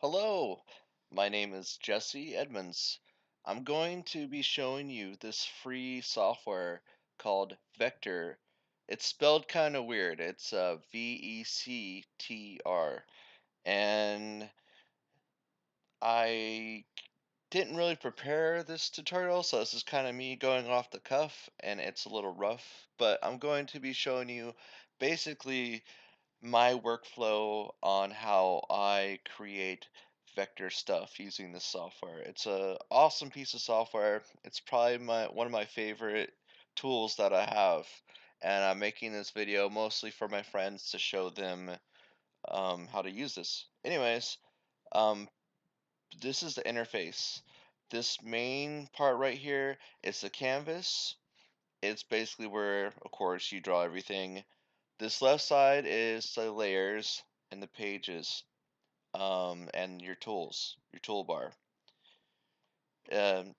Hello, my name is Jesse Edmonds. I'm going to be showing you this free software called Vectr. It's spelled kind of weird. It's Vectr. And I didn't really prepare this tutorial, so this is kind of me going off the cuff, and it's a little rough. But I'm going to be showing you basically my workflow on how I create vector stuff using this software. It's a awesome piece of software. It's probably my one of my favorite tools that I have. And I'm making this video mostly for my friends to show them how to use this. Anyways, um, this is the interface. This main part right here is the canvas. It's basically where, of course, you draw everything. This left side is the layers and the pages, and your tools, your toolbar. Um,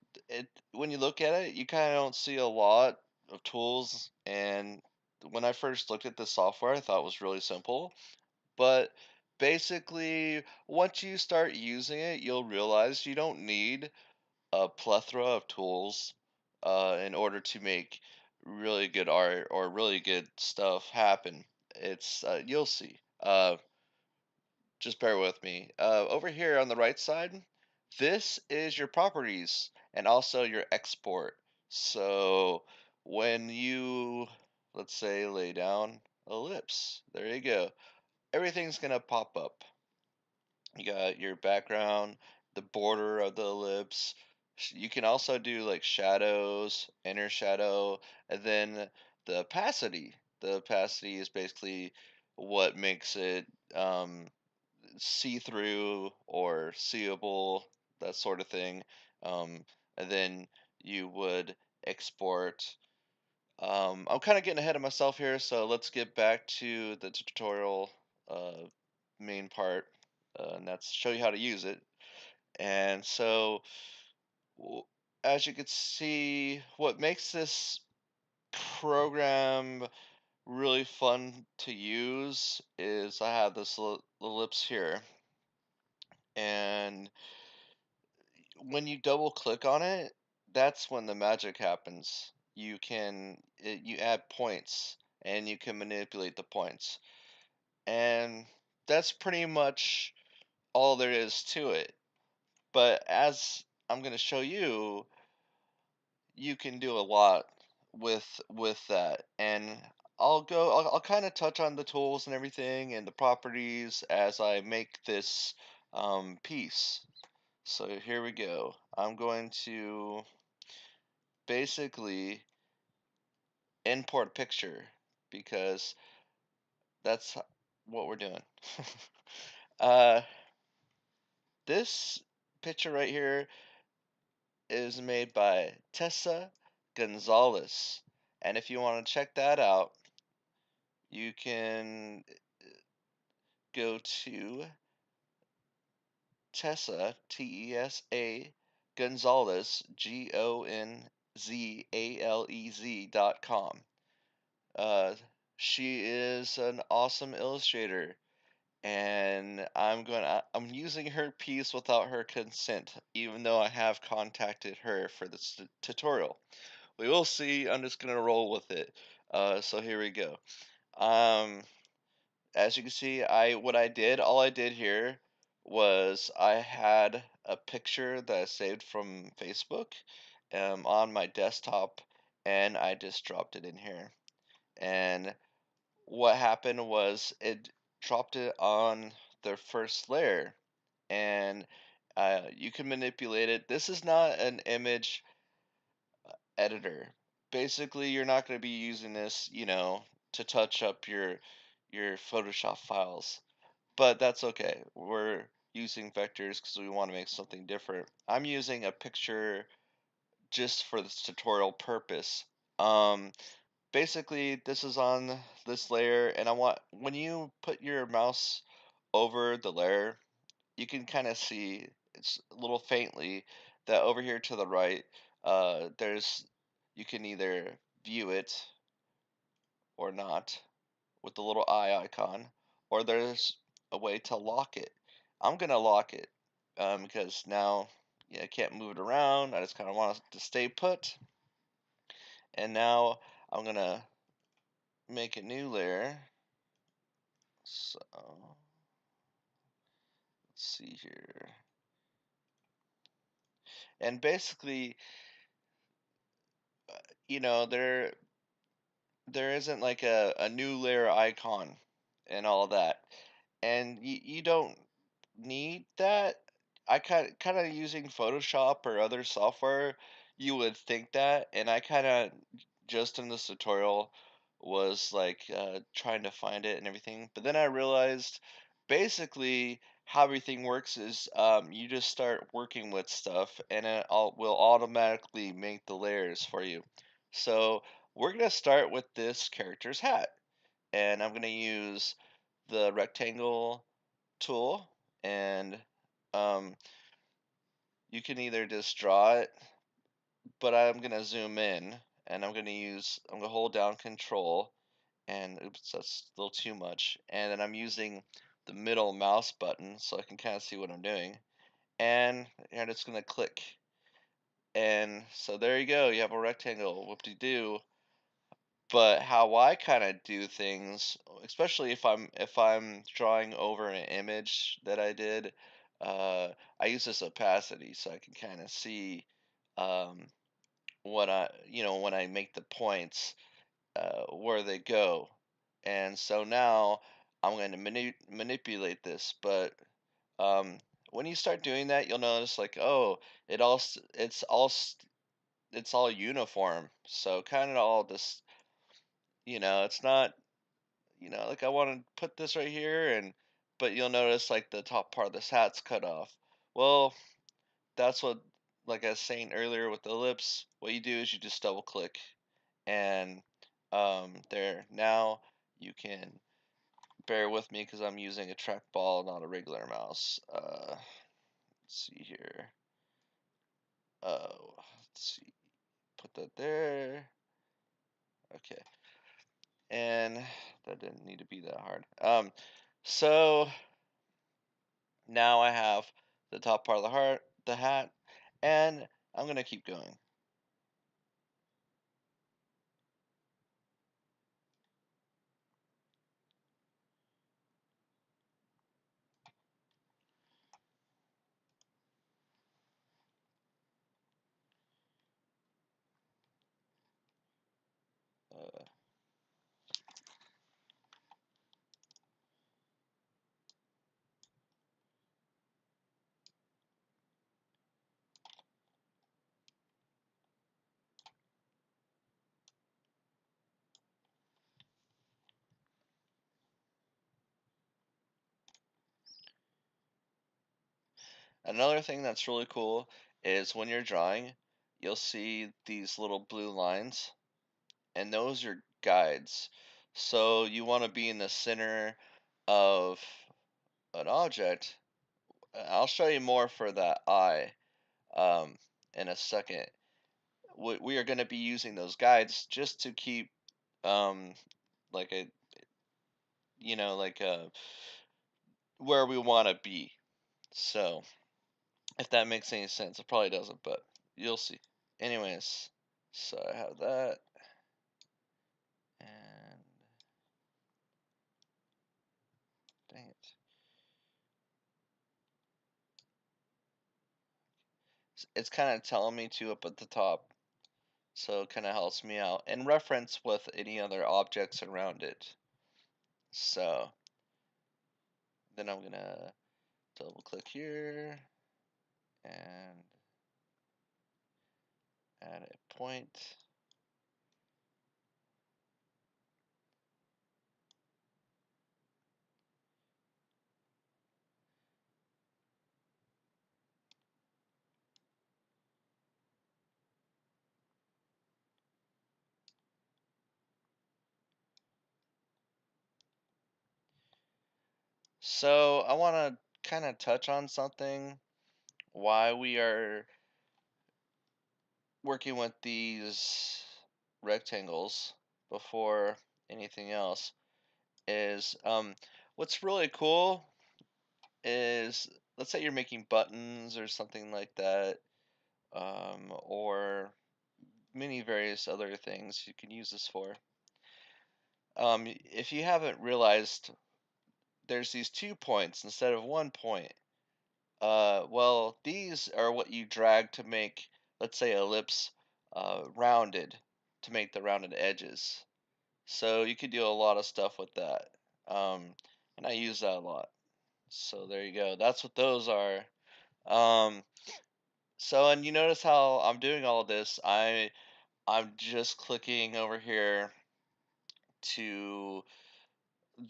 when you look at it, you kind of don't see a lot of tools. And when I first looked at the software, I thought it was really simple. But basically, once you start using it, you'll realize you don't need a plethora of tools in order to make really good art or really good stuff happen. It's you'll see. Just bear with me. Over here on the right side, this is your properties and also your export. So when you, let's say, lay down ellipse, there you go. Everything's gonna pop up. You got your background, the border of the ellipse. You can also do like shadows, inner shadow, and then the opacity. The opacity is basically what makes it see-through or seeable, that sort of thing. Um, and then you would export. I'm kind of getting ahead of myself here, so let's get back to the tutorial uh, main part, and that's show you how to use it. And so, w- as you can see, what makes this program really fun to use is I have this ellipse here, and when you double click on it, that's when the magic happens. You add points and you can manipulate the points. And that's pretty much all there is to it. But as I'm going to show you, you can do a lot with that. And I'll kind of touch on the tools and everything and the properties as I make this piece. So here we go. I'm going to basically import picture because that's what we're doing. uh, this picture right here is made by Tessa Gonzalez. And if you want to check that out, you can go to Tessa, Tessa Gonzalez, GONZALEZ.com. Uh, she is an awesome illustrator, and I'm using her piece without her consent, even though I have contacted her for this tutorial. We will see. I'm just gonna roll with it. So here we go. Um, as you can see, all I did here was I had a picture that I saved from Facebook, on my desktop, and I just dropped it in here. And what happened was it dropped it on the first layer, and you can manipulate it. This is not an image editor. Basically, you're not going to be using this, to touch up your Photoshop files, but that's okay. We're using vectors because we want to make something different. I'm using a picture just for this tutorial purpose. Um, Basically, this is on this layer, and I want when you put your mouse over the layer, you can kind of see it's a little faintly that over here to the right, there's you can either view it or not with the little eye icon, or there's a way to lock it. I'm gonna lock it. because now yeah, I can't move it around. I just kind of want it to stay put. And now I'm gonna make a new layer. So let's see here. And basically, you know, there isn't like a new layer icon and all that. And you don't need that. I kind of using Photoshop or other software, you would think that, and I kind of just in this tutorial was like trying to find it and everything. But then I realized basically how everything works is you just start working with stuff, and will automatically make the layers for you. So we're gonna start with this character's hat, and I'm gonna use the rectangle tool, and um, you can either just draw it, but I'm gonna zoom in, and I'm gonna hold down Control, and oops, that's a little too much, and then I'm using the middle mouse button so I can kind of see what I'm doing, and I'm just gonna click, and so there you go, you have a rectangle, whoop-de-doo. But how I kind of do things, especially if I'm drawing over an image that I did, uh, I use this opacity so I can kind of see um, what when I make the points, where they go. And so now I'm going to manipulate this, but um, when you start doing that, you'll notice like, oh, it's all uniform. So kind of all this, it's not, like I want to put this right here, but you'll notice like the top part of this hat's cut off. Well, that's what, like I was saying earlier with the ellipse, what you do is you just double click, and there. Now you can bear with me because I'm using a trackball, not a regular mouse. Let's see here. Let's see. Put that there. Okay. And that didn't need to be that hard. So now I have the top part of the hat, and I'm gonna keep going. Uh, Another thing that's really cool is when you're drawing, you'll see these little blue lines, and those are guides. So you want to be in the center of an object. I'll show you more for that eye in a second. We are going to be using those guides just to keep um, like a like where we want to be. So if that makes any sense, it probably doesn't, but you'll see. Anyways, so I have that, and dang it. It's kind of telling me to up at the top, so it kind of helps me out and reference with any other objects around it. So then I'm gonna double click here and add a point. So I want to kind of touch on something why we are working with these rectangles before anything else is what's really cool is let's say you're making buttons or something like that, or many various other things you can use this for. If you haven't realized, there's these 2 points instead of 1 point. Well, these are what you drag to make, let's say, ellipse rounded, to make the rounded edges. So you could do a lot of stuff with that. And I use that a lot. So there you go. That's what those are. Um, and you notice how I'm doing all of this. I'm just clicking over here to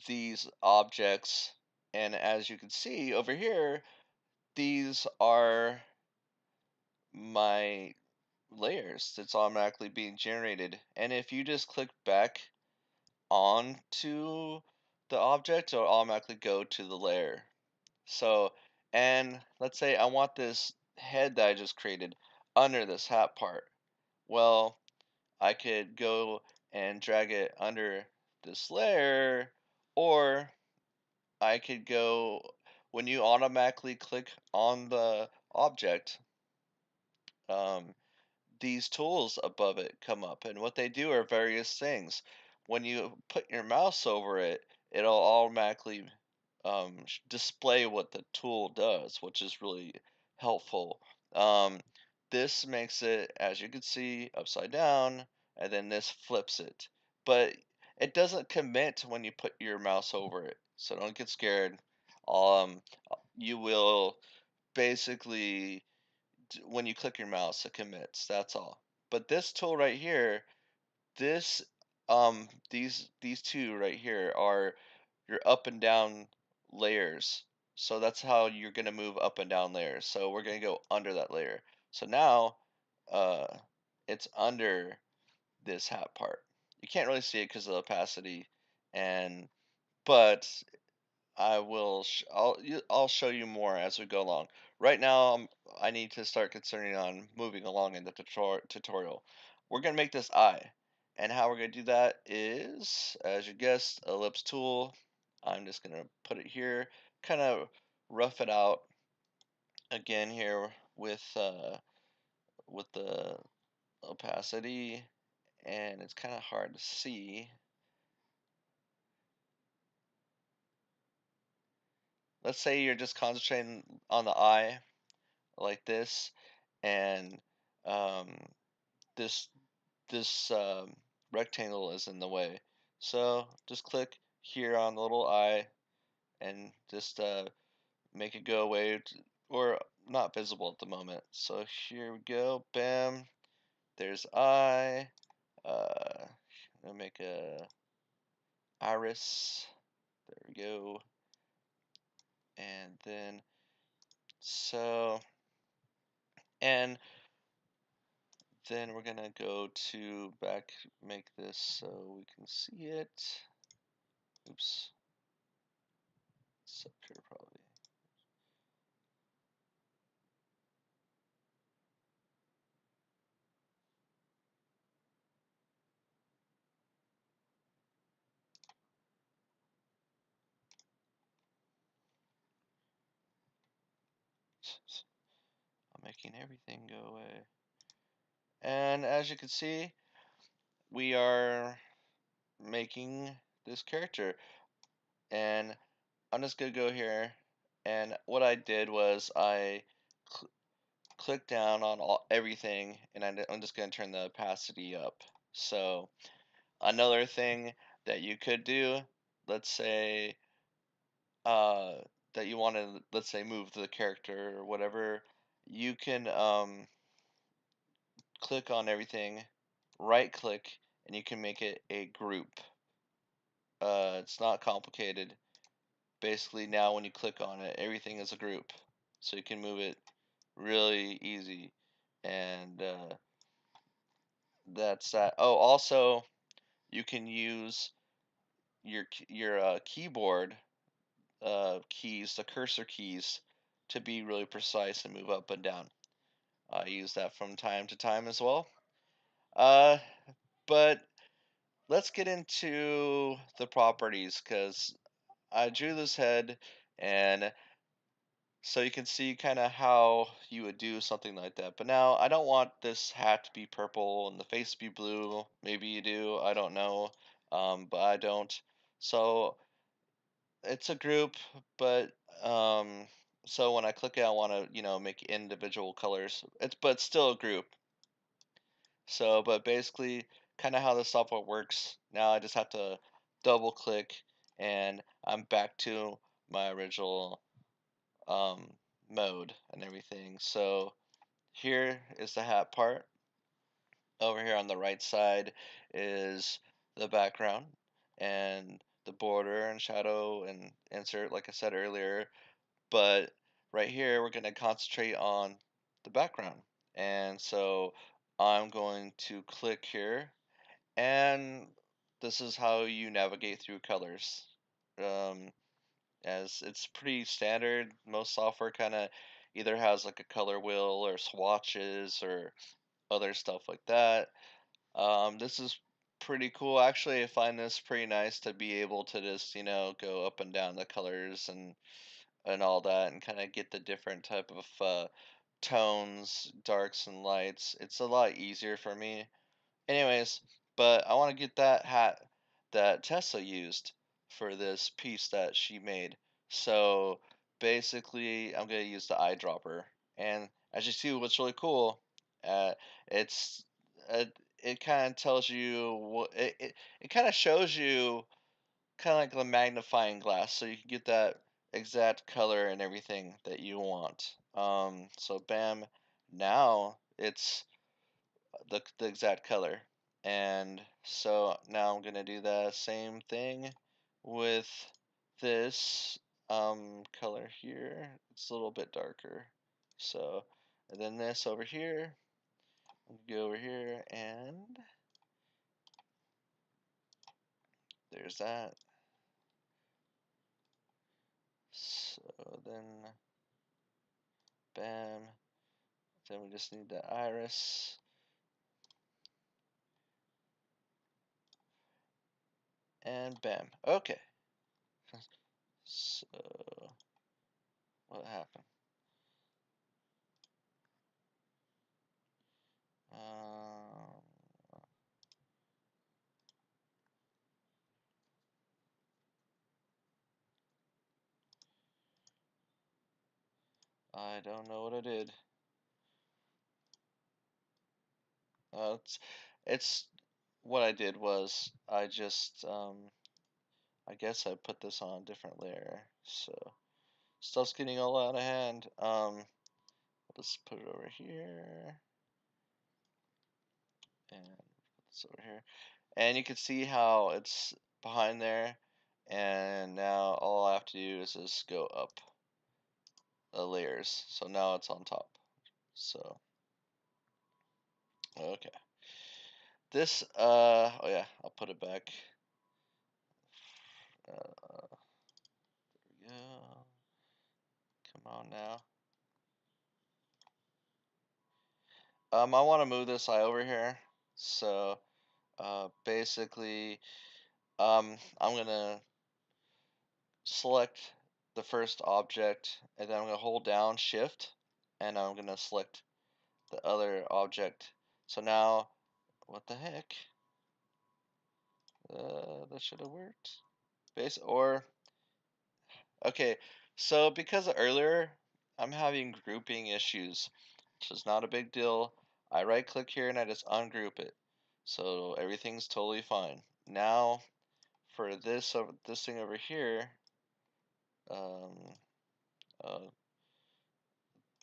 these objects, and as you can see over here, these are my layers that's automatically being generated. And if you just click back onto the object, it'll automatically go to the layer. So, and let's say I want this head that I just created under this hat part. Well, I could go and drag it under this layer, or I could go, when you automatically click on the object, um, these tools above it come up, and what they do are various things. When you put your mouse over it, it'll automatically display what the tool does, which is really helpful. Um, this makes it, as you can see, upside down, and then this flips it. But it doesn't commit when you put your mouse over it, so don't get scared. You will basically, when you click your mouse, it commits. That's all. But this tool right here, this these two right here are your up and down layers. So that's how you're gonna move up and down layers. So we're gonna go under that layer. So now uh it's under this hat part. You can't really see it because of the opacity, and but I'll show you more as we go along. Right now, I need to start concentrating on moving along in the tutorial. We're gonna make this eye, and how we're gonna do that is, as you guessed, ellipse tool. I'm just gonna put it here, kind of rough it out again here with the opacity, and it's kind of hard to see. Let's say you're just concentrating on the eye like this, and um, this rectangle is in the way. So just click here on the little eye and just make it go away, or not visible at the moment. So here we go, bam, there's eye. I'll make a iris. There we go. And then so, and then we're gonna go to back, make this so we can see it. Oops, it's up here probably. I'm making everything go away. And as you can see, we are making this character. And I'm just gonna go here. And what I did was I cl clicked down on everything, and I'm just gonna turn the opacity up. So another thing that you could do, let's say uh, that you want to, let's say, move the character or whatever, you can click on everything, right click, and you can make it a group. It's not complicated. Basically, now when you click on it, everything is a group, so you can move it really easy. And that's that. Oh, also, you can use your keyboard keys, the cursor keys, to be really precise and move up and down. I use that from time to time as well. Uh, but let's get into the properties, because I drew this head, and So you can see kind of how you would do something like that. But now I don't want this hat to be purple and the face to be blue. Maybe you do. I don't know. But I don't. So it's a group, but um, so when I click it, I want to make individual colors. But still a group. So, but basically, kind of how the software works. Now I just have to double click, and I'm back to my original um, mode and everything. So here is the hat part. Over here on the right side is the background and the border and shadow and insert, like I said earlier. But right here, we're going to concentrate on the background. And so I'm going to click here, and this is how you navigate through colors. Um, as it's pretty standard. Most software kind of either has like a color wheel or swatches or other stuff like that. This is pretty cool. Actually, I find this pretty nice to be able to just, go up and down the colors and all that and kind of get the different type of tones, darks and lights. It's a lot easier for me. Anyways, but I want to get that hat that Tessa used for this piece that she made. So basically, I'm going to use the eyedropper. And as you see, what's really cool, it's it kind of tells you it kind of shows you kind of like the magnifying glass, so you can get that exact color and everything that you want. So bam, now it's the exact color. And so now I'm gonna do the same thing with this color here. It's a little bit darker. So, and then this over here, go over here, and there's that. So then, bam. Then we just need the iris, and bam. Okay. So what happened? Um, I don't know what I did. It's what I did was I just I guess I put this on a different layer. So stuff's getting all out of hand. Let's put it over here and put this over here. And you can see how it's behind there. And now all I have to do is just go up the layers. So now it's on top. So okay. This oh yeah, I'll put it back. There we go. Come on now. I want to move this eye over here. So, basically, I'm gonna select the first object, and then I'm gonna hold down Shift, and I'm gonna select the other object. So now, what the heck? That should have worked. Okay. So because earlier, I'm having grouping issues, which is not a big deal. I right click here and I just ungroup it. So everything's totally fine. Now for this thing over here, um, uh,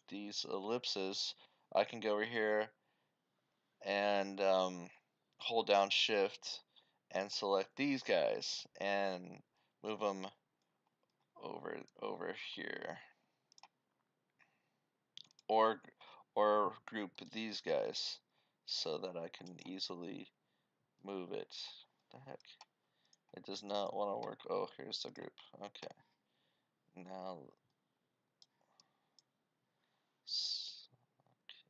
these ellipses, I can go over here and hold down Shift and select these guys and move them over here, or group these guys so that I can easily move it. What the heck? It does not want to work. Oh, here's the group. Okay. Now,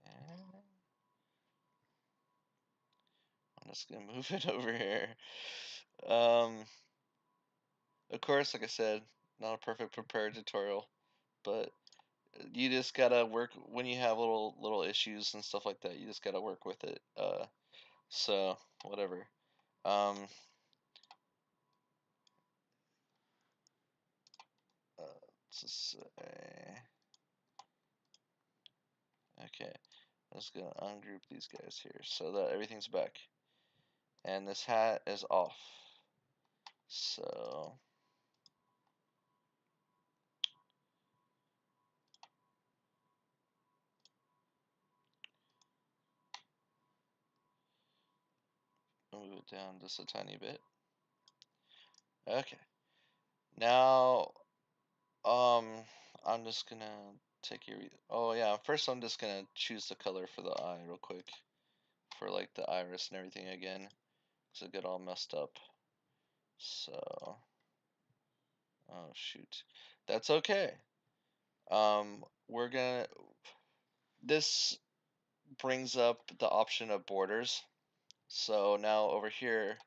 okay. I'm just gonna move it over here. Um, of course, like I said, not a perfect prepared tutorial, but you just gotta work when you have little issues and stuff like that. You just gotta work with it. So whatever. Um, let's just say, okay. I'm just gonna ungroup these guys here so that everything's back, and this hat is off. So move it down just a tiny bit. Okay. Now, um, I'm just gonna take your. Oh yeah. First, I'm just gonna choose the color for the eye real quick, for like the iris and everything again, cause it got all messed up. So, oh shoot, that's okay. We're gonna. This brings up the option of borders. So now over here,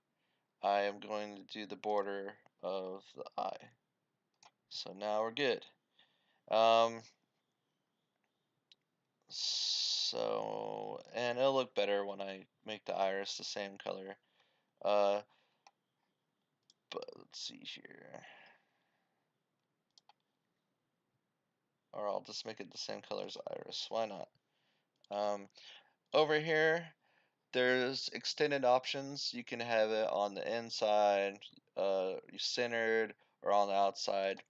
I am going to do the border of the eye. So now we're good. Um, and it'll look better when I make the iris the same color. Uh, but let's see here. Or I'll just make it the same color as iris. Why not? Um, over here, there's extended options. You can have it on the inside, centered, or on the outside.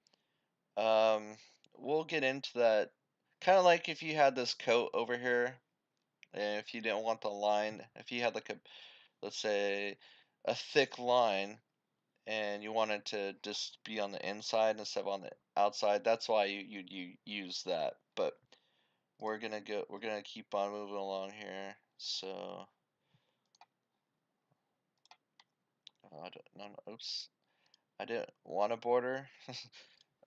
Um, we'll get into that. Kind of like if you had this coat over here, and if you didn't want the line, if you had like a, let's say, a thick line, and you wanted to just be on the inside instead of on the outside, that's why you use that. But we're gonna keep on moving along here. So, I don't, no, no, oops, I didn't want a border.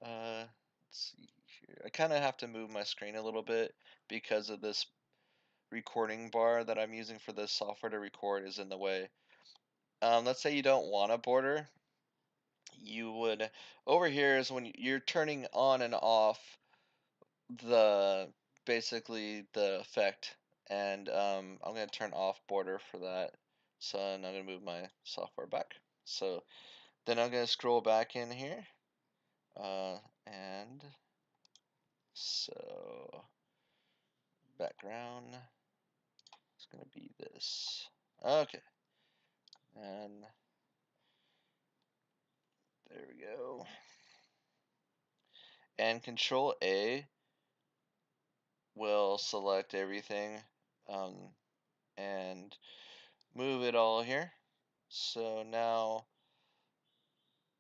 Let's see here. I kind of have to move my screen a little bit because of this recording bar that I'm using for this software to record is in the way. Let's say you don't want a border. You would, over here is when you're turning on and off the, basically the effect. And I'm going to turn off border for that. So I'm going to move my software back. So then I'm going to scroll back in here. And so background is going to be this. Okay. And there we go. And Control A will select everything um, and move it all here. So now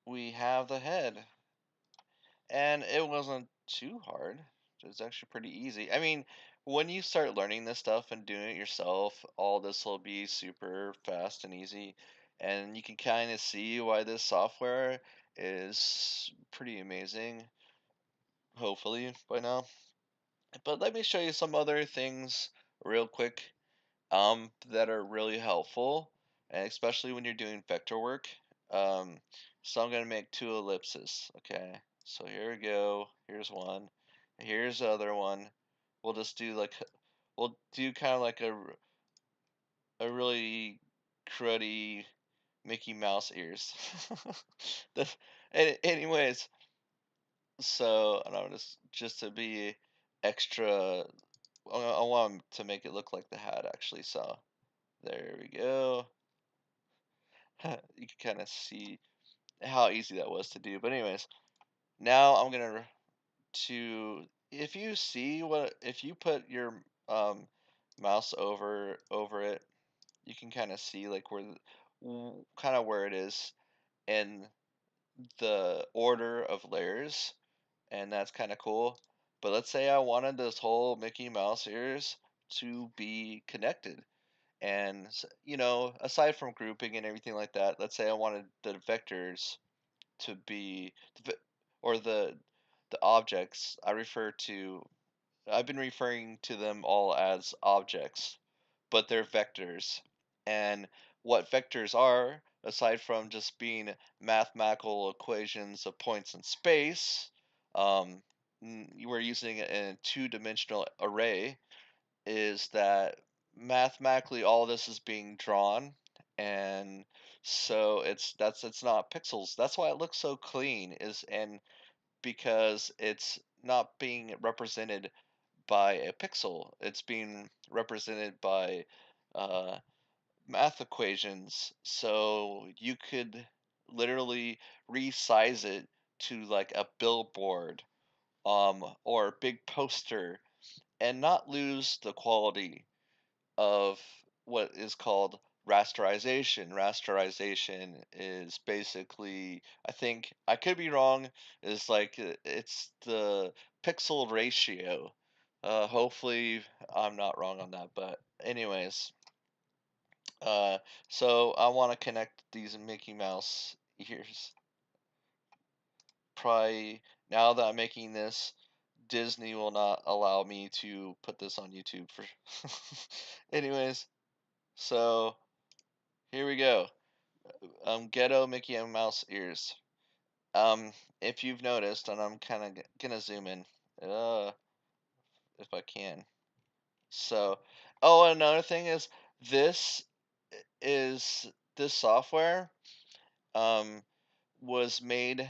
we have the head. And it wasn't too hard. It was actually pretty easy. I mean, when you start learning this stuff and doing it yourself, all this will be super fast and easy. And you can kind of see why this software is pretty amazing, hopefully, by now. But let me show you some other things real quick that are really helpful, and especially when you're doing vector work. Um, so I'm going to make two ellipses. Okay, so here we go. Here's one. Here's the other one. We'll just do like, we'll do kind of like a really cruddy Mickey Mouse ears. The, anyways, so and I'm just to be extra. I want 'em to make it look like the hat actually. So there we go. You can kind of see how easy that was to do. But anyways, now I'm gonna to if you see what if you put your um, mouse over it, you can kind of see like where kind of where it is in the order of layers, and that's kind of cool. But let's say I wanted this whole Mickey Mouse ears to be connected. And aside from grouping and everything like that, let's say I wanted the vectors to be or the objects. I've been referring to them all as objects, but they're vectors. And what vectors are, aside from just being mathematical equations of points in space, um, we're using a two-dimensional array, is that mathematically all this is being drawn, and so it's not pixels. That's why it looks so clean, is and because it's not being represented by a pixel. It's being represented by uh, math equations. So you could literally resize it to like a billboard, or a big poster, and not lose the quality of what is called rasterization. Rasterization is basically, I think, I could be wrong, is like it's the pixel ratio. Hopefully, I'm not wrong on that. But anyways, uh, so I want to connect these Mickey Mouse ears. Probably now that I'm making this, Disney will not allow me to put this on YouTube for. Anyways, so here we go. Ghetto Mickey and Mouse ears. If you've noticed, and I'm kind of gonna zoom in, uh, if I can. So, oh, another thing is this is this software um was made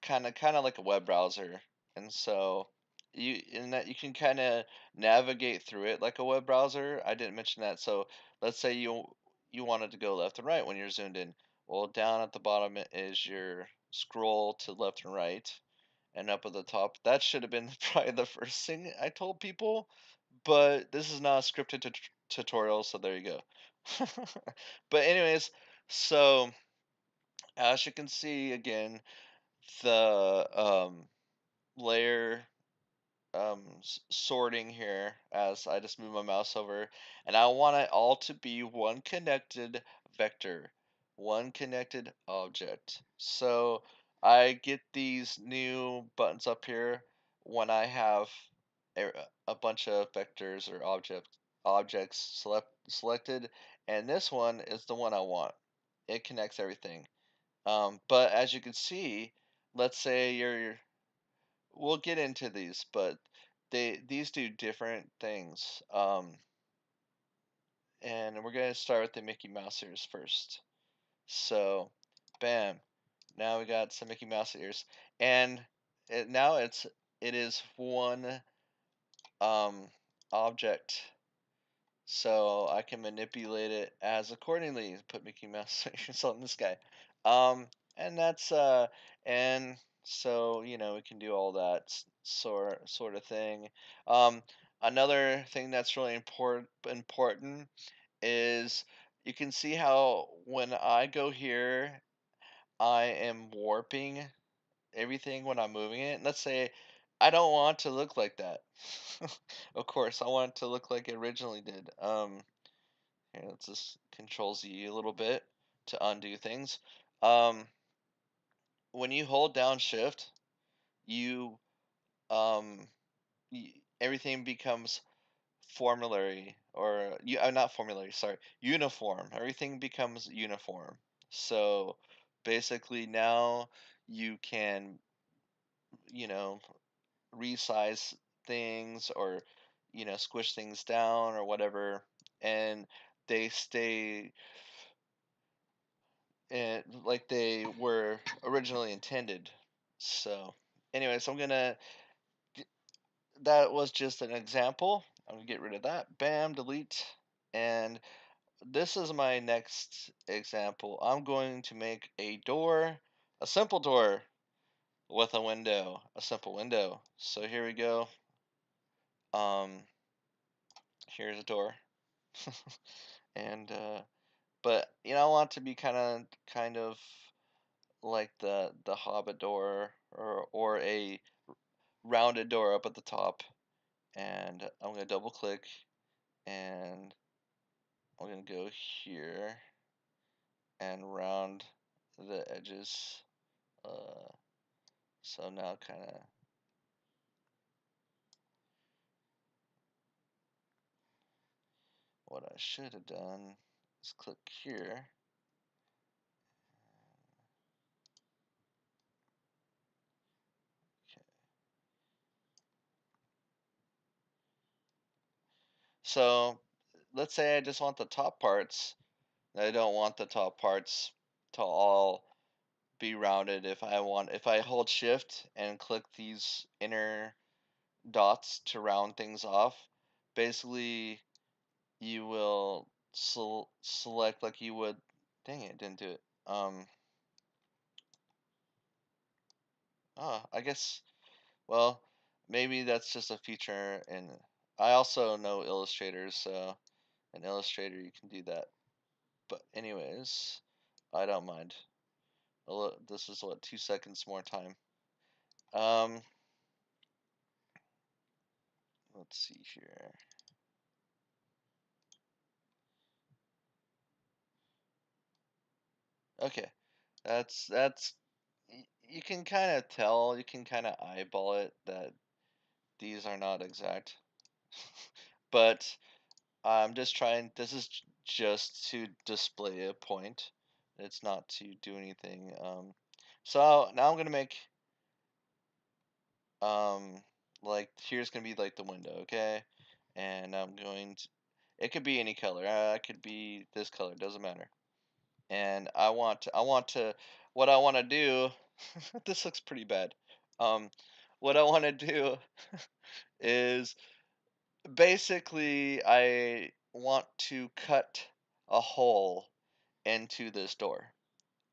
kind of like a web browser, and so in that you can kind of navigate through it like a web browser. I didn't mention that. So let's say you wanted to go left and right when you're zoomed in. Well, down at the bottom is your scroll to left and right, and up at the top. That should have been probably the first thing I told people, but this is not a scripted tutorial, so there you go. But anyways, so as you can see again, the layer sorting here as I just move my mouse over, and I want it all to be one connected vector, one connected object. So I get these new buttons up here when I have a, a bunch of vectors or objects selected, and this one is the one I want. It connects everything. But as you can see, let's say we'll get into these, but these do different things. And we're gonna start with the Mickey Mouse ears first. So, bam. Now we got some Mickey Mouse ears, and now it is one um object, so I can manipulate it as accordingly. Put Mickey Mouse ears on this guy, um, and that's and so we can do all that sort of thing. Um, Another thing that's really important is you can see how when I go here, I am warping everything when I'm moving it. Let's say I don't want to look like that. Of course, I want it to look like it originally did. Here, let's just Control Z a little bit to undo things. Um, when you hold down Shift, you um, everything becomes formulary, or not formulary. Sorry, uniform. Everything becomes uniform. So basically, now you can you know resize things, or squish things down or whatever, and they stay like they were originally intended. So anyways, that was just an example. I'm gonna get rid of that. Bam, delete. And this is my next example. I'm going to make a door, a simple door with a window, a simple window. So here we go. Um, Here's a door. And but I want to be kind of like the Hobbit door, or a rounded door up at the top. And I'm gonna double click, and I'm gonna go here and round the edges. Uh, so now kind of what I should have done is click here. Okay. So let's say I just want the top parts. I don't want the top parts to all be rounded. If I hold shift and click these inner dots to round things off, basically you will select like you would. Dang it, didn't do it. I guess. Well, maybe that's just a feature, and I also know Illustrator, so in Illustrator you can do that. But anyways, I don't mind. This is what 2 seconds more time. Um, let's see here. Okay, that's you can kind of tell, you can kind of eyeball it that these are not exact, but I'm just trying. This is just to display a point. It's not to do anything. So now I'm gonna make um like here's gonna be like the window, okay? And I'm going to. It could be any color. It could be this color. Doesn't matter. And I want to. What I want to do. This looks pretty bad. Um, what I want to do is basically I want to cut a hole into this door.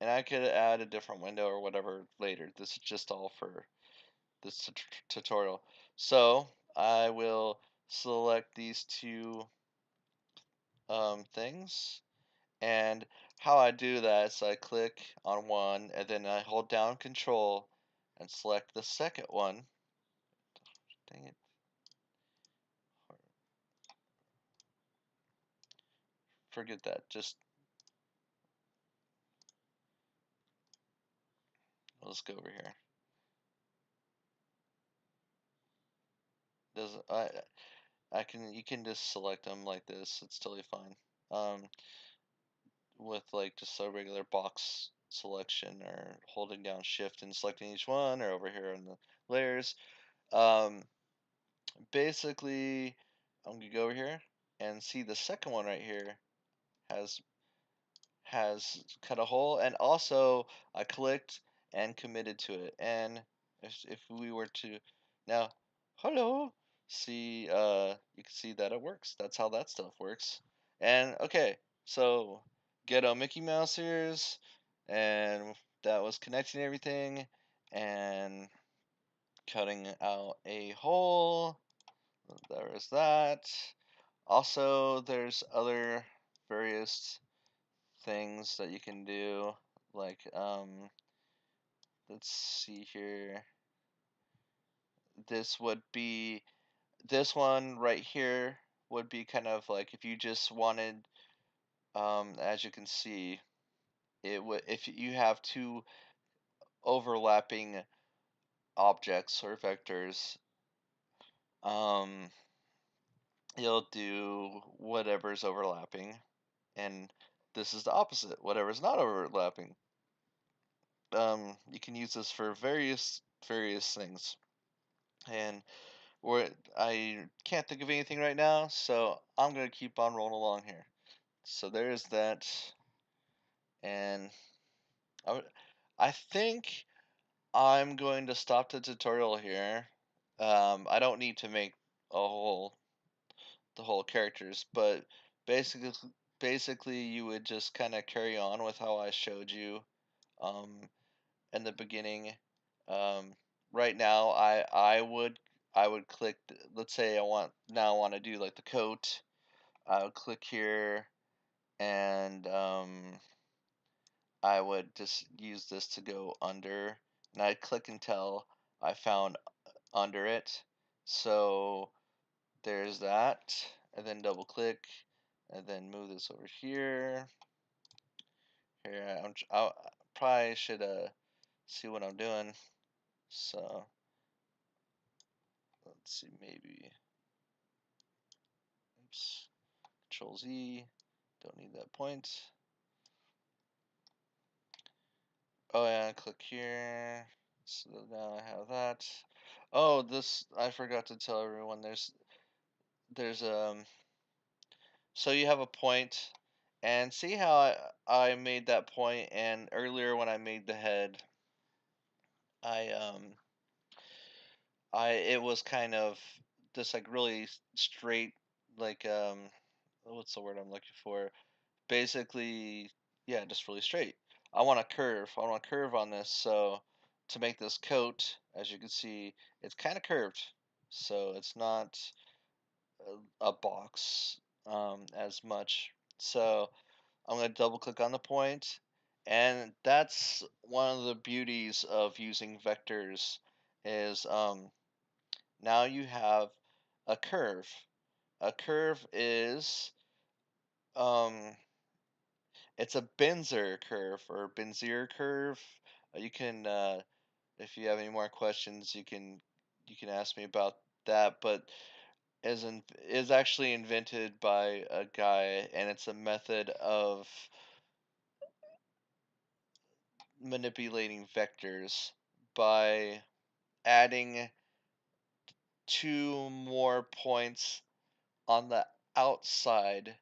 And I could add a different window or whatever later. This is just all for this tutorial. So I will select these two things. And how I do that is I click on one and then I hold down control and select the second one. Dang it. Forget that. Just let's go over here. Does I can you can just select them like this. It's totally fine. With like just a regular box selection or holding down shift and selecting each one or over here in the layers. Um, basically, I'm gonna go over here and see the second one right here has has cut a hole, and also I clicked and committed to it. And if we were to now, hello, see, you can see that it works. That's how that stuff works. And okay, so ghetto Mickey Mouse ears, and that was connecting everything and cutting out a hole. There is that. Also, there's other various things that you can do, like let's see here. This would be this one right here would be kind of like if you just wanted, as you can see, it would if you have two overlapping objects or vectors, um you'll do whatever's overlapping, and this is the opposite, whatever's not overlapping. You can use this for various things, and where I can't think of anything right now, so I'm gonna keep on rolling along here. So there's that, and I, I think I'm going to stop the tutorial here. I don't need to make a whole the whole characters, but basically basically you would just kind of carry on with how I showed you um, in the beginning. Um, right now, I would click. Let's say I want to do like the coat. I would click here, and I would just use this to go under, and I'd click until I found under it. So there's that, and then double click, and then move this over here. Here, I probably should see what I'm doing. So let's see, maybe, oops, Control Z, don't need that point. Oh yeah, click here. So now I have that. Oh, this, I forgot to tell everyone, there's So you have a point, and see how I made that point, and earlier when I made the head, I it was kind of just like really straight, like what's the word I'm looking for? Basically, yeah, just really straight. I want a curve. I want a curve on this, so to make this coat, as you can see, it's kind of curved, so it's not a box as much. So I'm going to double click on the point, and that's one of the beauties of using vectors is now you have a curve. A curve is um, it's a Benzer curve or Benzier curve. You can if you have any more questions, you can ask me about that. But is actually invented by a guy, and it's a method of manipulating vectors by adding two more points on the outside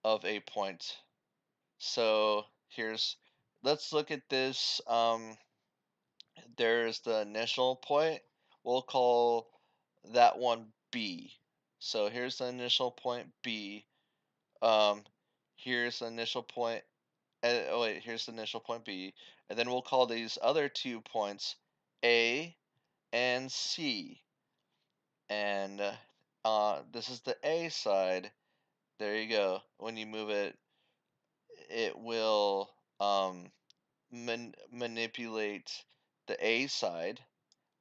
of a point. So here's let's look at this. There's the initial point. We'll call that one B. So here's the initial point B. Um, here's the initial point. Oh wait, here's the initial point B, and then we'll call these other 2 points A and C. And this is the A side. There you go. When you move it, it will manipulate the A side,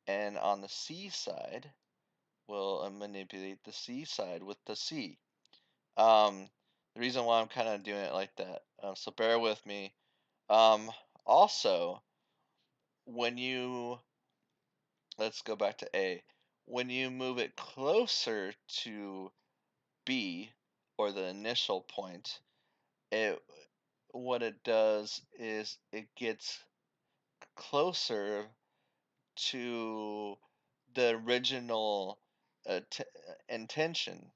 and on the C side, will manipulate the C side with the C. The reason why I'm kind of doing it like that, so bear with me. Um, Also, when you let's go back to A. When you move it closer to B, or the initial point, it what it does is it gets closer to the original intention.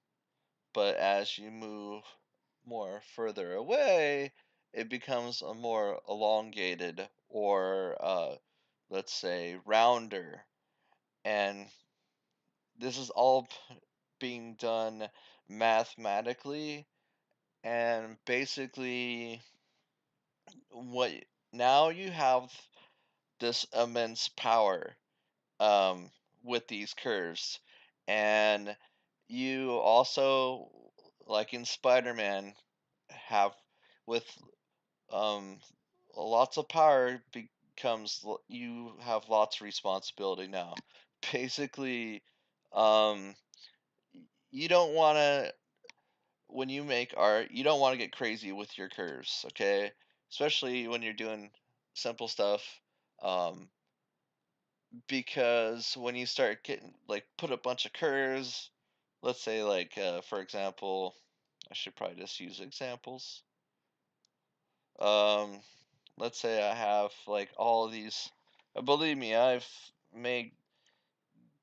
But as you move more further away, it becomes a more elongated, or let's say rounder. And this is all being done mathematically, and basically what now you have this immense power um, with these curves. And you also, like in Spider-Man, have with um, lots of power becomes you have lots of responsibility now. Basically, um, you don't want to when you make art, you don't want to get crazy with your curves, okay? Especially when you're doing simple stuff. Um, because when you start getting like put a bunch of curves, let's say like for example, I should probably just use examples. Um, let's say I have like all of these. Believe me, I've made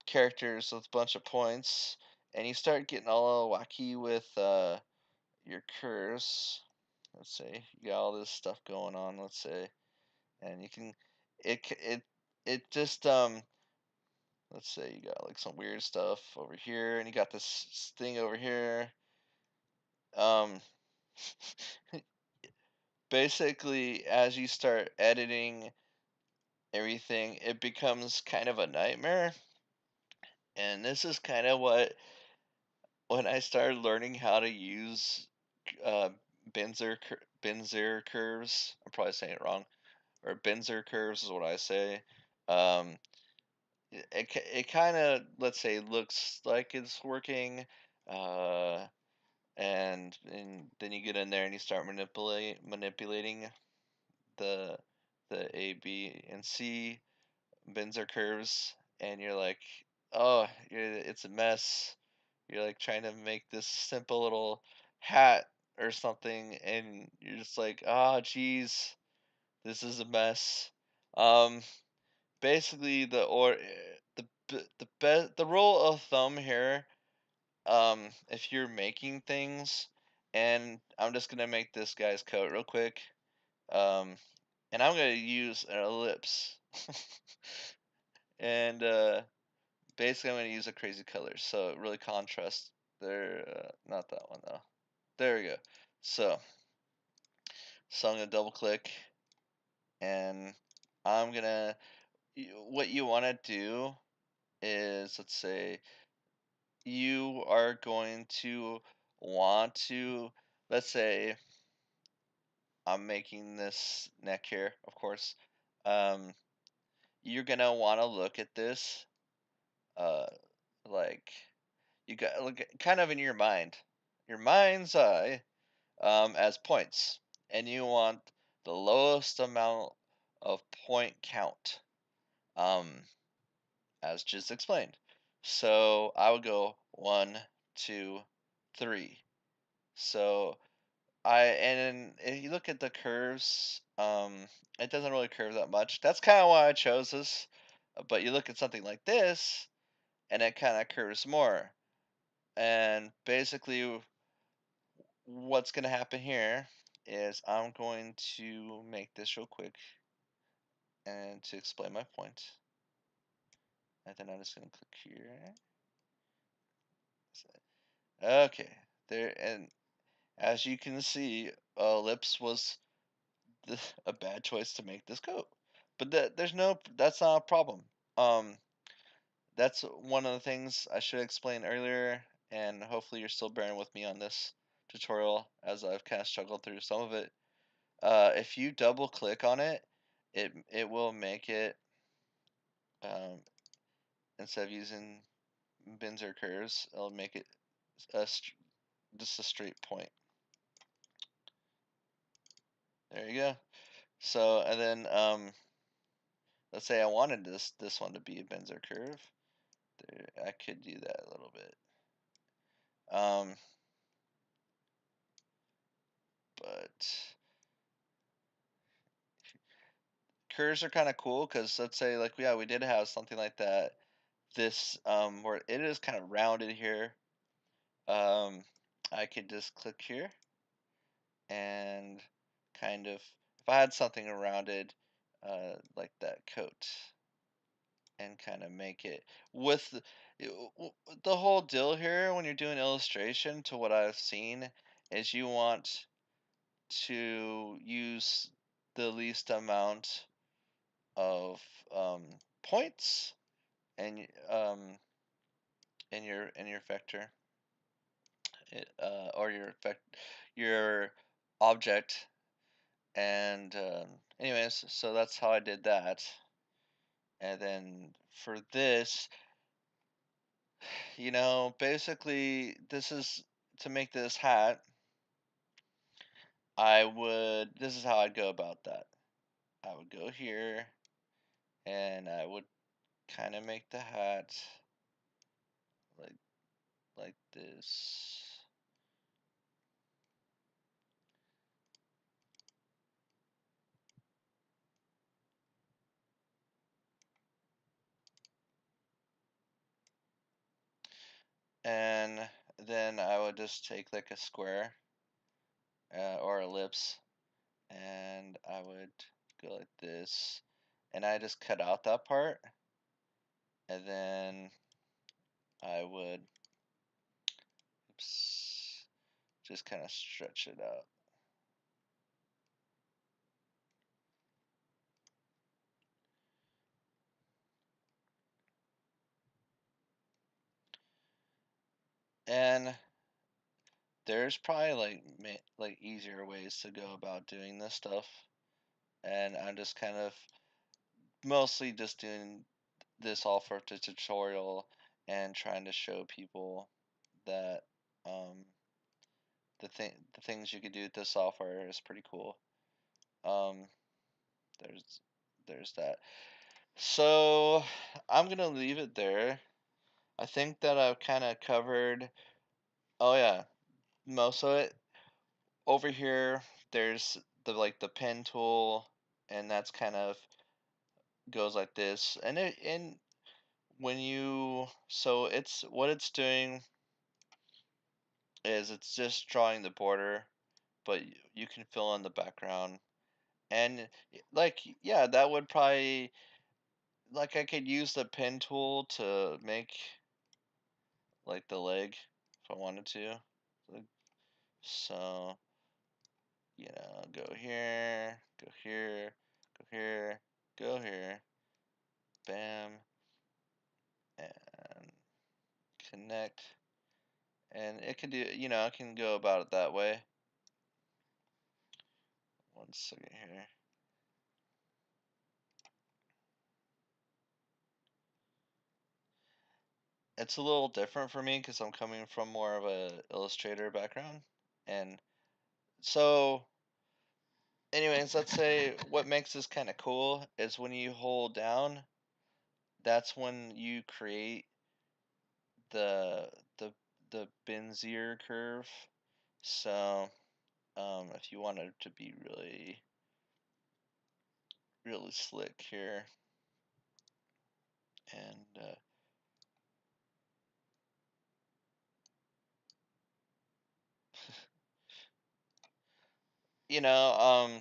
characters with a bunch of points, and you start getting all wacky with your curves. Let's say you got all this stuff going on. Let's say, and you can it it just let's say you got like some weird stuff over here, and you got this thing over here. Um, Basically, as you start editing everything, it becomes kind of a nightmare. And this is kind of what when I started learning how to use uh, Benzer curves. I'm probably saying it wrong, or Benzer curves is what I say. Um, it kind of, let's say, looks like it's working. Uh, and then you get in there and you start manipulating the A, B, and C Benzer curves, and you're like, oh, it's a mess. You're like trying to make this simple little hat or something, and you're just like, oh, geez, this is a mess. Um, Basically, the rule of thumb here, if you're making things, And I'm just gonna make this guy's coat real quick. Um, and I'm gonna use an ellipse. And basically, I'm gonna use a crazy color, so it really contrasts. There, not that one though. There we go. So, I'm gonna double click, and I'm gonna. What you want to do is, let's say, you are going to want to, let's say, I'm making this neck here, of course. Um, you're gonna want to look at this, uh, like you got look kind of in your mind's eye, as points, and you want the lowest amount of point count, um, as just explained. So I would go 1, 2, 3. So and if you look at the curves, it doesn't really curve that much. That's kind of why I chose this. But you look at something like this, and it kind of curves more. And basically, what's going to happen here is I'm going to make this real quick and to explain my point. And then I'm just going to click here. Okay, there, and as you can see, ellipse was a bad choice to make this coat. But there's no, that's not a problem. Um, that's one of the things I should explain earlier, and hopefully you're still bearing with me on this tutorial as I've kind of struggled through some of it. If you double click on it, it will make it, um, instead of using bins or curves, it'll make it a just a straight point. There you go. So and then let's say I wanted this one to be a Benzer curve. There, I could do that a little bit. Um, but curves are kind of cool because let's say like yeah we did have something like that. This where it is kind of rounded here. Um, I could just click here and kind of if I had something rounded like that coat and kind of make it with the whole deal here when you're doing illustration to what I've seen is you want to use the least amount of points and in your vector or your object and anyways so that's how I did that and then for this basically this is to make this hat this is how I'd go about that. I would go here and I would kind of make the hat like this. And then I would just take like a square or ellipse and I would go like this and I just cut out that part and then I would oops, just kind of stretch it out. And there's probably like easier ways to go about doing this stuff and I'm just kind of mostly just doing this all for the tutorial and trying to show people that um, the things you could do with this software is pretty cool. Um, there's that. So I'm gonna leave it there. I think that I've kind of covered. Oh yeah, most of it. Over here, there's the pen tool, and that's kind of goes like this. And when you so it's what it's doing is it's just drawing the border, but you can fill in the background. And like, yeah, that would probably, like, I could use the pen tool to make like the leg if I wanted to. Like, so, go here, go here, go here, go here, bam, and connect. And it can do, I can go about it that way. One second here. It's a little different for me because I'm coming from more of a illustrator background. And so, anyways, let's say what makes this kind of cool is when you hold down, that's when you create the the the Bezier curve. So, if you wanted to be really really slick here, and you know,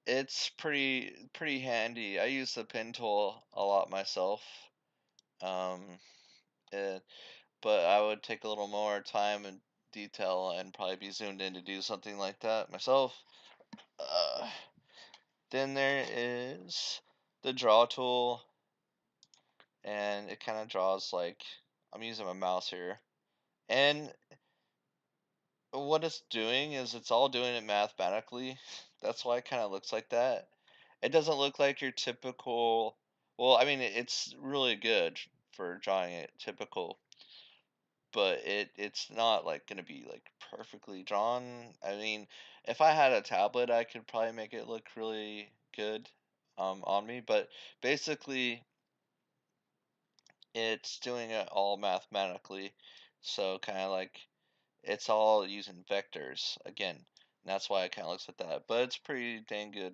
it's pretty handy. I use the pen tool a lot myself. Um, it, but I would take a little more time and detail and probably be zoomed in to do something like that myself. Uh, then there is the draw tool, and it kind of draws like I'm using my mouse here. And what it's doing is it's all doing it mathematically. That's why it kind of looks like that. It doesn't look like your typical. Well, I mean, it's really good for drawing it typical, but it's not like gonna be like perfectly drawn. I mean, if I had a tablet, I could probably make it look really good on me. But basically, it's doing it all mathematically. So kind of like it's all using vectors again. And that's why it kind of looks like that. But it's pretty dang good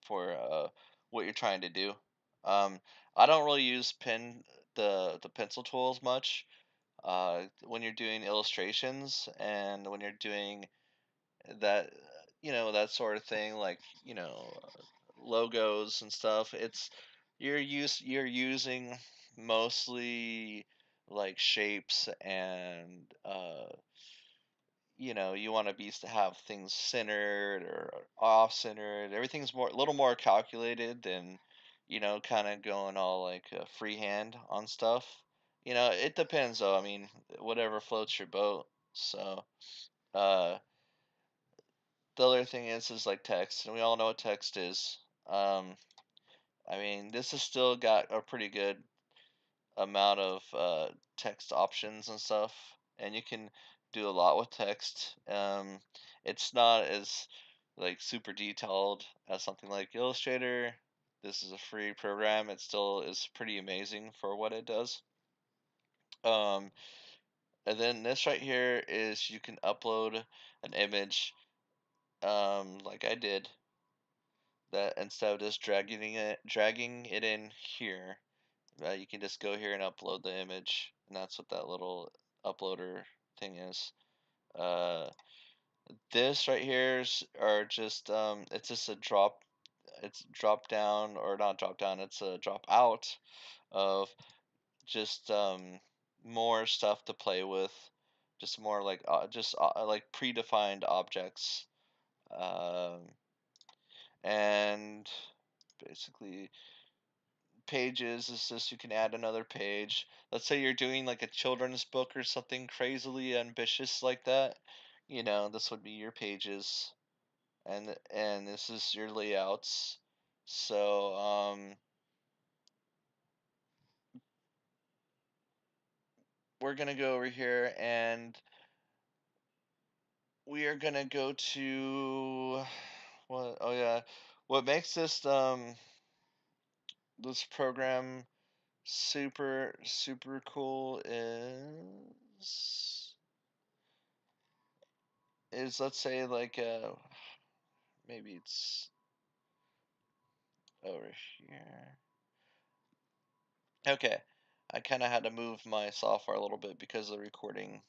for what you're trying to do. Um, I don't really use the pencil tools much when you're doing illustrations and when you're doing that that sort of thing, like logos and stuff. It's you're using mostly like shapes and you want to be to have things centered or off centered. Everything's more a little more calculated than kind of going all like freehand on stuff. It depends though. I mean, whatever floats your boat. So uh the other thing is like text, and we all know what text is. I mean, this has still got a pretty good amount of text options and stuff, and you can do a lot with text. It's not as like super detailed as something like Illustrator. This is a free program. It still is pretty amazing for what it does. Um, and then this right here is you can upload an image, like I did. That instead of just dragging it in here, you can just go here and upload the image, and that's what that little uploader thing is. Uh, this right here are just it's just a it's drop down or not drop down, it's a drop out of just more stuff to play with, just more like predefined objects, um, and basically pages is just you can add another page. Let's say you're doing like a children's book or something crazily ambitious like that. This would be your pages, and this is your layouts. So we're gonna go over here and we are gonna go to what? Oh yeah, what makes this program super cool is let's say like maybe it's over here. Okay, I kind of had to move my software a little bit because of the recording.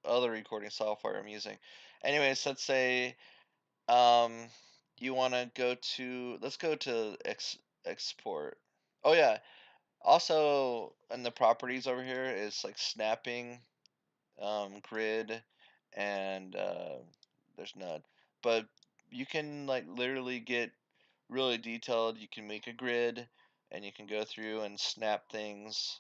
other recording software I'm using. Anyways, let's say um you want to go to let's go to export. Oh yeah, also in the properties over here is like snapping, grid, and there's none. But you can like literally get really detailed. You can make a grid, and you can go through and snap things.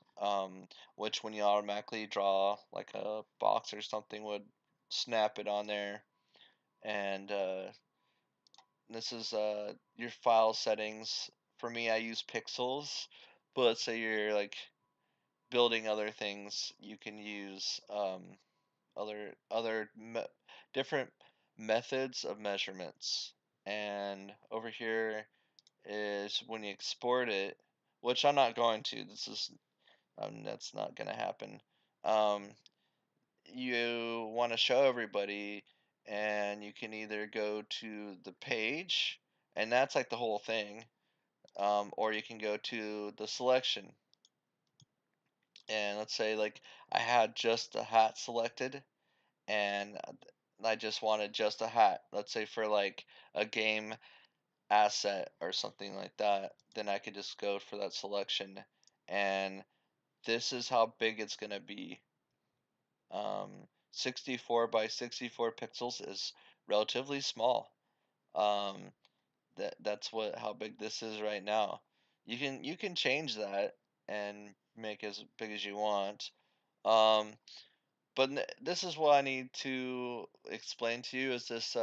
Which when you automatically draw like a box or something would snap it on there. And this is your file settings. For me, I use pixels. But let's say you're like building other things, you can use different methods of measurements. And over here is when you export it, which I'm not going to. This is that's not gonna happen. Um, you want to show everybody, and you can either go to the page, and that's like the whole thing, or you can go to the selection. And let's say like I had just a hat selected, and I just wanted just a hat. Let's say for like a game asset or something like that, then I could just go for that selection. And this is how big it's gonna be. 64 by 64 pixels is relatively small. Um, that's what how big this is right now. You can change that and make as big as you want. Um, but this is what I need to explain to you is this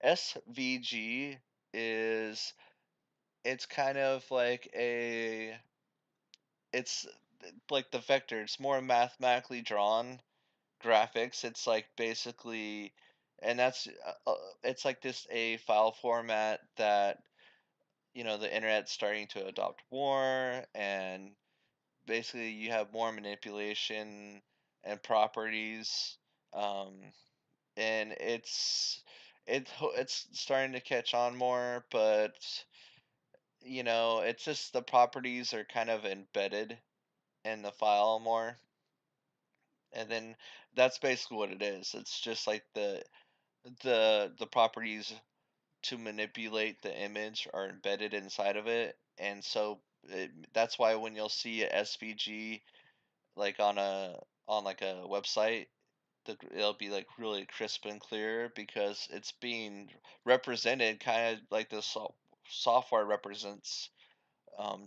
SVG is it's kind of like a it's like the vector. It's more mathematically drawn graphics. It's like basically, and that's it's like this a file format that the internet's starting to adopt more, and basically you have more manipulation and properties, um, and it's starting to catch on more, but it's just the properties are kind of embedded in the file more, and then that's basically what it is. It's just like the properties to manipulate the image are embedded inside of it, and so that's why when you'll see a SVG like on like a website, it'll be like really crisp and clear because it's being represented kind of like the software represents,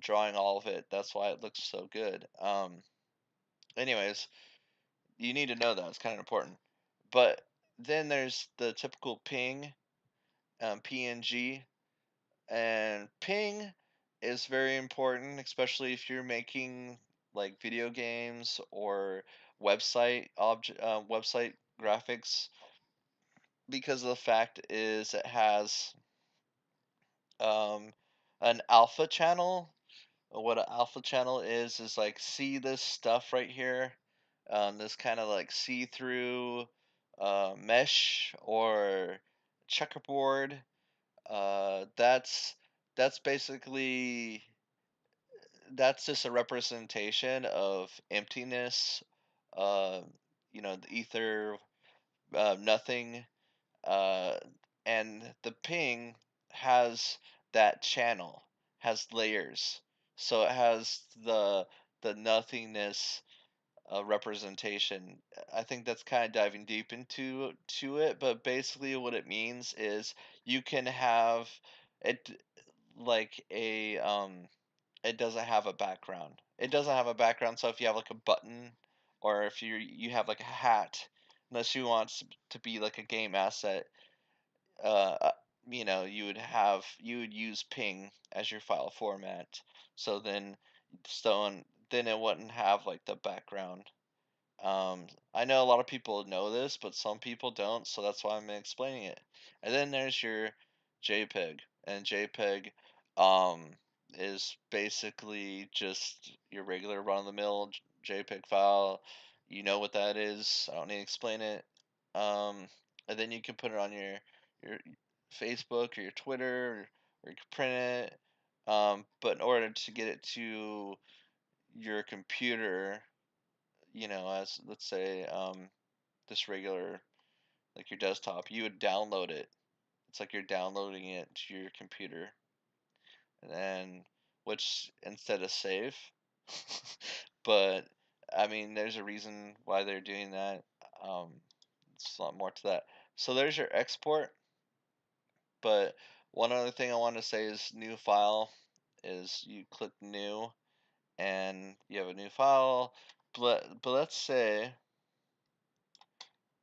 drawing all of it. That's why it looks so good. Anyways, you need to know that it's kind of important. But then there's the typical ping, PNG, and ping is very important, especially if you're making like video games or website graphics, because the fact is it has um, an alpha channel. What an alpha channel is like, see this stuff right here, this kind of like see-through mesh or checkerboard. That's basically that's just a representation of emptiness, uh, the ether, nothing, uh, and the ping has that channel, has layers, so it has the nothingness representation. I think that's kind of diving deep into it, but basically what it means is you can have it like it doesn't have a background. It doesn't have a background, so if you have like a button, or if you have like a hat, unless you want to be like a game asset, uh, uh, you would use ping as your file format. So then it wouldn't have like the background. I know a lot of people know this, but some people don't, so that's why I'm explaining it. And then there's your JPEG, and JPEG um, is basically just your regular run-of-the-mill JPEG file. You know what that is. I don't need to explain it. Um, and then you can put it on your Facebook or your Twitter, or you can print it. But in order to get it to your computer, as let's say, this regular, like your desktop, you would download it. It's like you're downloading it to your computer, and then which instead of save. But I mean, there's a reason why they're doing that. Um, it's a lot more to that. So there's your export. But one other thing I want to say is new file is you click new and you have a new file. But let's say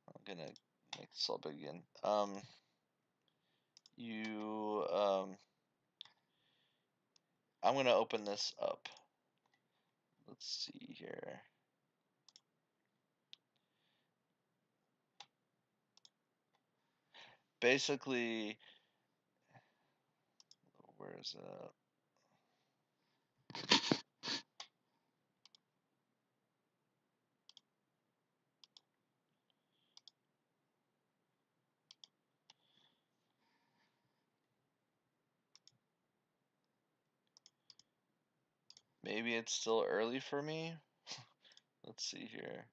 I'm gonna make this all big again. You I'm gonna open this up. Let's see here. Basically, where's maybe it's still early for me. Let's see here.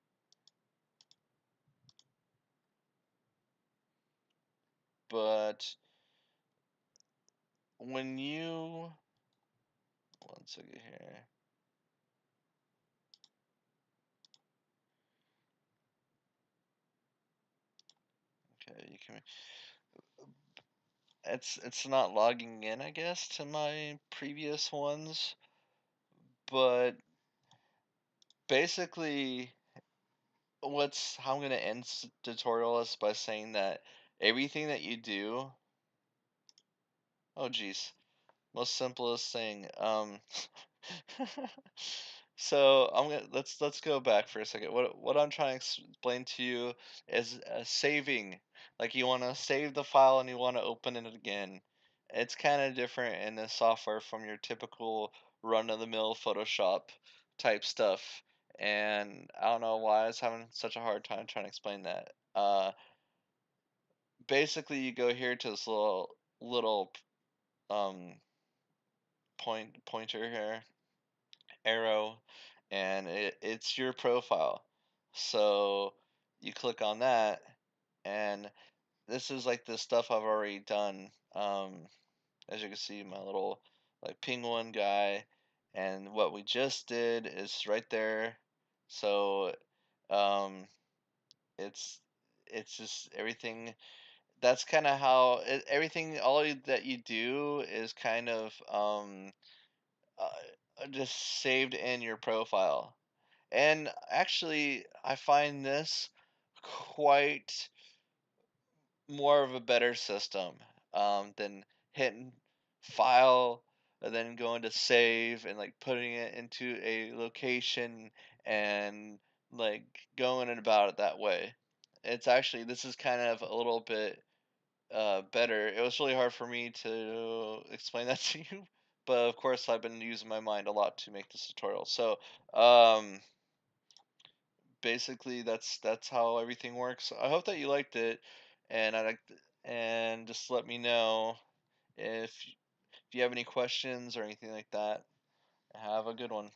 But when you one second here. Okay, you can it's not logging in, I guess, to my previous ones, but basically what's how I'm gonna end tutorial is by saying that everything that you do, oh geez, most simplest thing. So I'm gonna let's go back for a second. What I'm trying to explain to you is saving. Like you want to save the file and you want to open it again. It's kind of different in the software from your typical run-of-the-mill Photoshop type stuff. And I don't know why I was having such a hard time trying to explain that. Basically, you go here to this little um pointer here, arrow, and it's your profile. So you click on that, and this is like the stuff I've already done. As you can see, my little like penguin guy, and what we just did is right there. So um, it's it's just everything. That's kind of how everything that you do is kind of just saved in your profile. And actually, I find this quite more of a better system than hitting file and then going to save and like putting it into a location and like going about it that way. It's actually this is kind of a little bit better. It was really hard for me to explain that to you, but of course I've been using my mind a lot to make this tutorial. So um, basically that's how everything works. I hope that you liked it, and and just let me know if you have any questions or anything like that. Have a good one.